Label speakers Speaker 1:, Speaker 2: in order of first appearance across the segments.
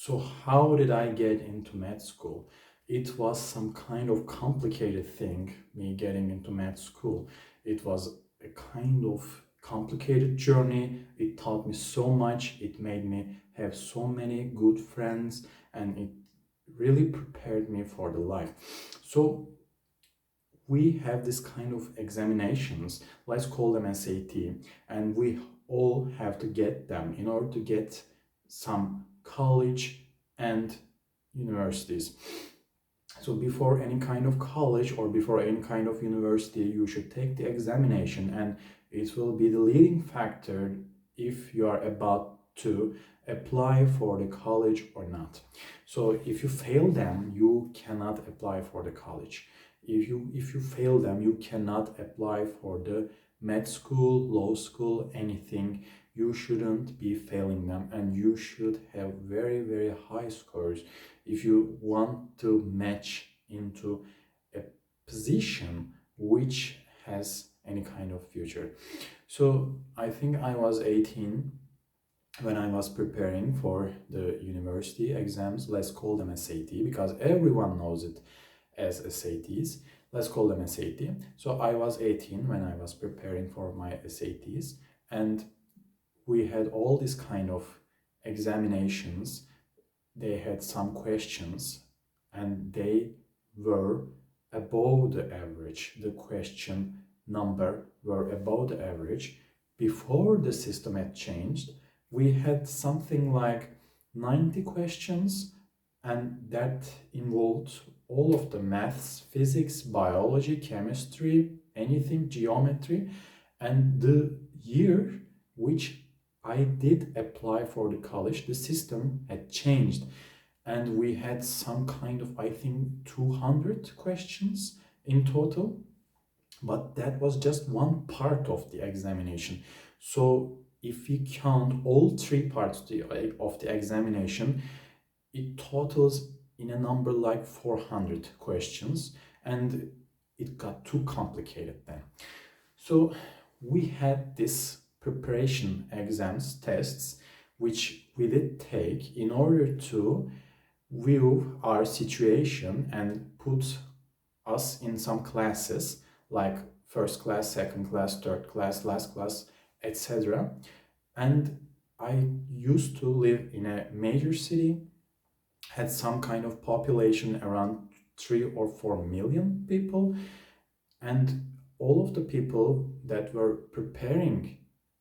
Speaker 1: So how did I get into med school? It was some kind of complicated thing, me getting into med school. It was a kind of complicated journey. It taught me so much. It made me have so many good friends, and it really prepared me for the life. So we have this kind of examinations, let's call them SAT, and we all have to get them in order to get some college and universities. So before any kind of college or before any kind of university, you should take the examination, and it will be the leading factor if you are about to apply for the college or not. So if you fail them, you cannot apply for the college. If you fail them, you cannot apply for the med school, law school, anything. You shouldn't be failing them, and you should have very, very high scores if you want to match into a position which has any kind of future. So I think I was 18 when I was preparing for the university exams. Let's call them SAT because everyone knows it as SATs. Let's call them SAT. So I was 18 when I was preparing for my SATs, and we had all these kind of examinations. They had some questions, and they were above the average. The question number were above the average. Before the system had changed, we had something like 90 questions, and that involved all of the maths, physics, biology, chemistry, anything, geometry. And the year which I did apply for the college, the system had changed, and we had some kind of, I think, 200 questions in total, but that was just one part of the examination. So if we count all three parts of the examination, it totals in a number like 400 questions, and it got too complicated then. So we had this preparation exams, tests, which we did take in order to view our situation and put us in some classes like first class, second class, third class, last class, etc. And I used to live in a major city, had some kind of population around 3 or 4 million people, and all of the people that were preparing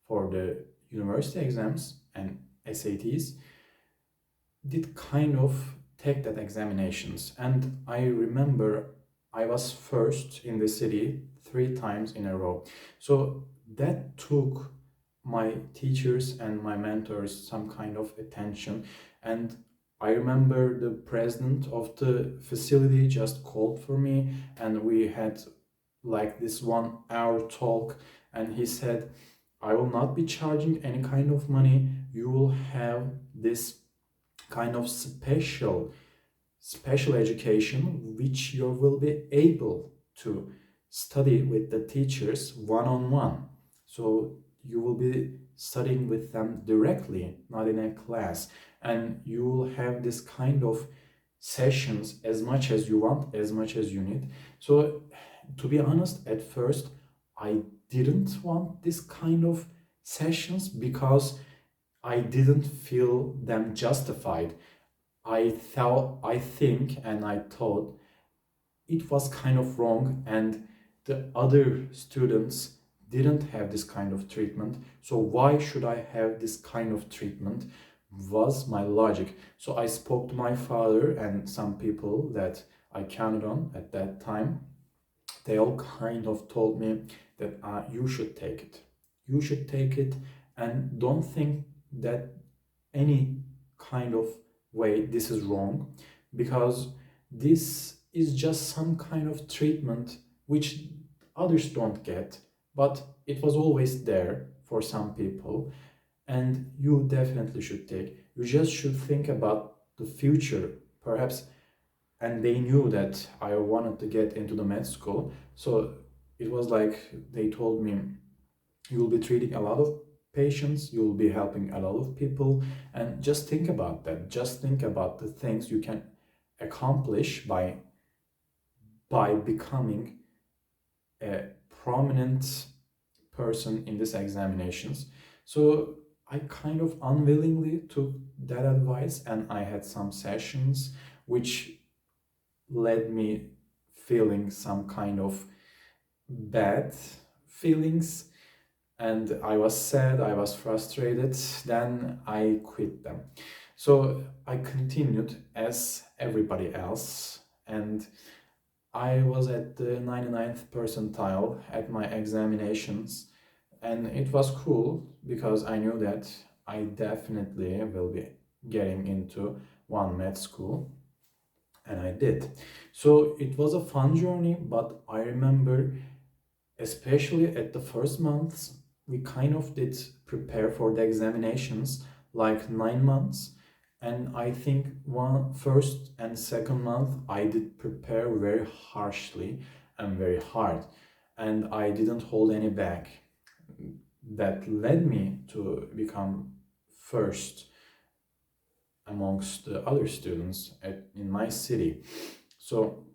Speaker 1: for the university exams and SATs did kind of take that examinations. And I remember I was first in the city 3 times in a row. So that took my teachers and my mentors some kind of attention. And I remember the president of the facility just called for me, and we had like this 1 hour talk, and he said, I will not be charging any kind of money. You will have this kind of special education which you will be able to study with the teachers one-on-one. So you will be studying with them directly, not in a class, and you will have this kind of sessions as much as you want, as much as you need. So to be honest, at first I didn't want this kind of sessions because I didn't feel them justified. I think, and I thought it was kind of wrong, and the other students didn't have this kind of treatment. So why should I have this kind of treatment? Was my logic. So I spoke to my father and some people that I counted on at that time. They all kind of told me that you should take it. You should take it, and don't think that any kind of way this is wrong, because this is just some kind of treatment which others don't get, but it was always there for some people, and you definitely should take. You just should think about the future, perhaps. And they knew that I wanted to get into the med school, so it was like they told me, you will be treating a lot of patients, you will be helping a lot of people. And just think about that. Just think about the things you can accomplish by becoming a prominent person in these examinations. So I kind of unwillingly took that advice, and I had some sessions which led me feeling some kind of bad feelings, and I was sad, I was frustrated. Then I quit them. So I continued as everybody else, and I was at the 99th percentile at my examinations, and it was cool because I knew that I definitely will be getting into one med school, and I did. So it was a fun journey, but I remember, especially at the first months, we kind of did prepare for the examinations like 9 months. And I think one first and second month I did prepare very harshly and very hard, and I didn't hold any back. That led me to become first amongst the other students in my city. So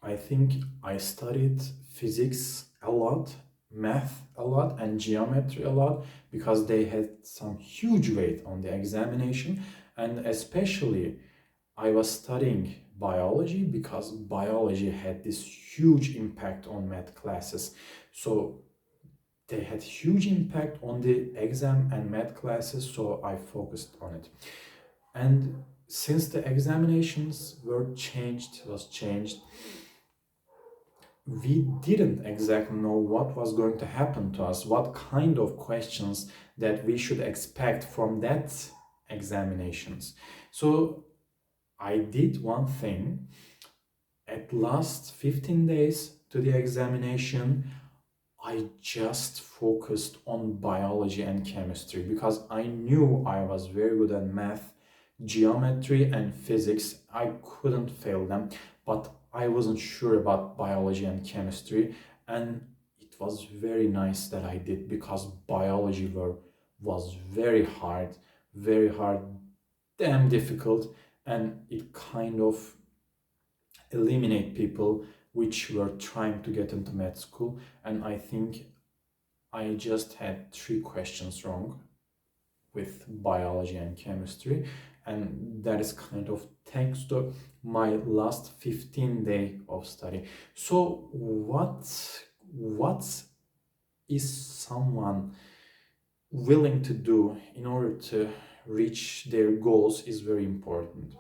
Speaker 1: I think I studied physics a lot, math a lot, and geometry a lot because they had some huge weight on the examination. And especially, I was studying biology because biology had this huge impact on math classes. So they had huge impact on the exam and math classes, so I focused on it. And since the examinations was changed, we didn't exactly know what was going to happen to us, what kind of questions that we should expect from that examinations. So I did one thing. At last 15 days to the examination, I just focused on biology and chemistry because I knew I was very good at math, geometry, and physics. I couldn't fail them, but I wasn't sure about biology and chemistry. And it was very nice that I did because was very hard, damn difficult, and it kind of eliminate people which were trying to get into med school. And I think I just had 3 questions wrong with biology and chemistry, and that is kind of thanks to my last 15 day of study. So what is someone willing to do in order to reach their goals is very important.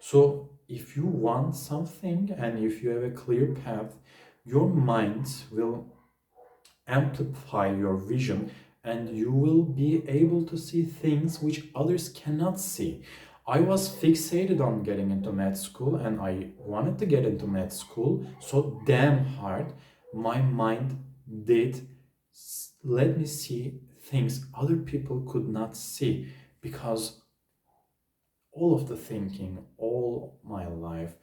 Speaker 1: So if you want something and if you have a clear path, your mind will amplify your vision, and you will be able to see things which others cannot see. I was fixated on getting into med school, and I wanted to get into med school so damn hard. My mind did let me see things other people could not see, because all of the thinking, all my life,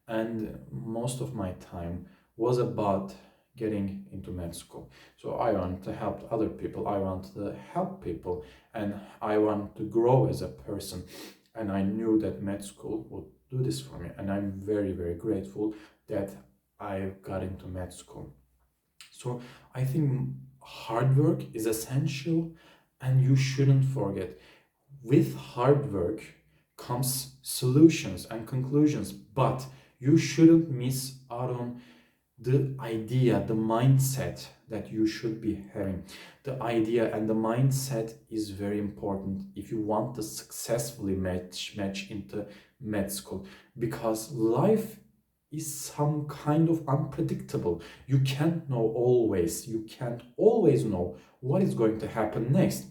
Speaker 1: and most of my time was about getting into med school. So I want to help other people, I want to help people, and I want to grow as a person. And I knew that med school would do this for me, and I'm very, very grateful that I got into med school. So I think hard work is essential, and you shouldn't forget, with hard work comes solutions and conclusions, but you shouldn't miss out on the idea, the mindset that you should be having. The idea and the mindset is very important if you want to successfully match into med school, because life is some kind of unpredictable. You can't always know what is going to happen next.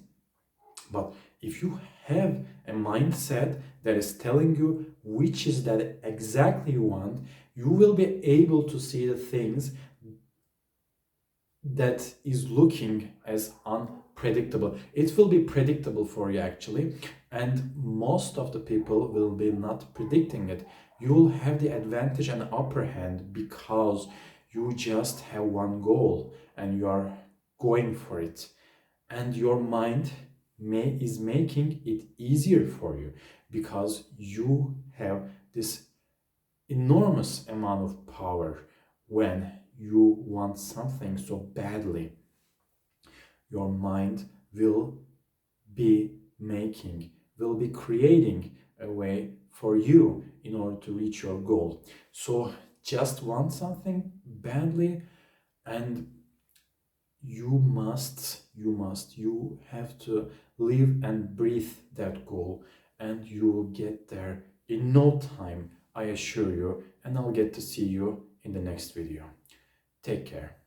Speaker 1: But if you have a mindset that is telling you which is that exactly you want, you will be able to see the things that is looking as unpredictable. It will be predictable for you actually, and most of the people will be not predicting it. You will have the advantage and upper hand because you just have one goal and you are going for it. and your mind is making it easier for you because you have this enormous amount of power. When you want something so badly, your mind be making will be creating a way for you in order to reach your goal. So just want something badly, and you have to live and breathe that goal, and you will get there in no time, I assure you. And I'll get to see you in the next video. Take care.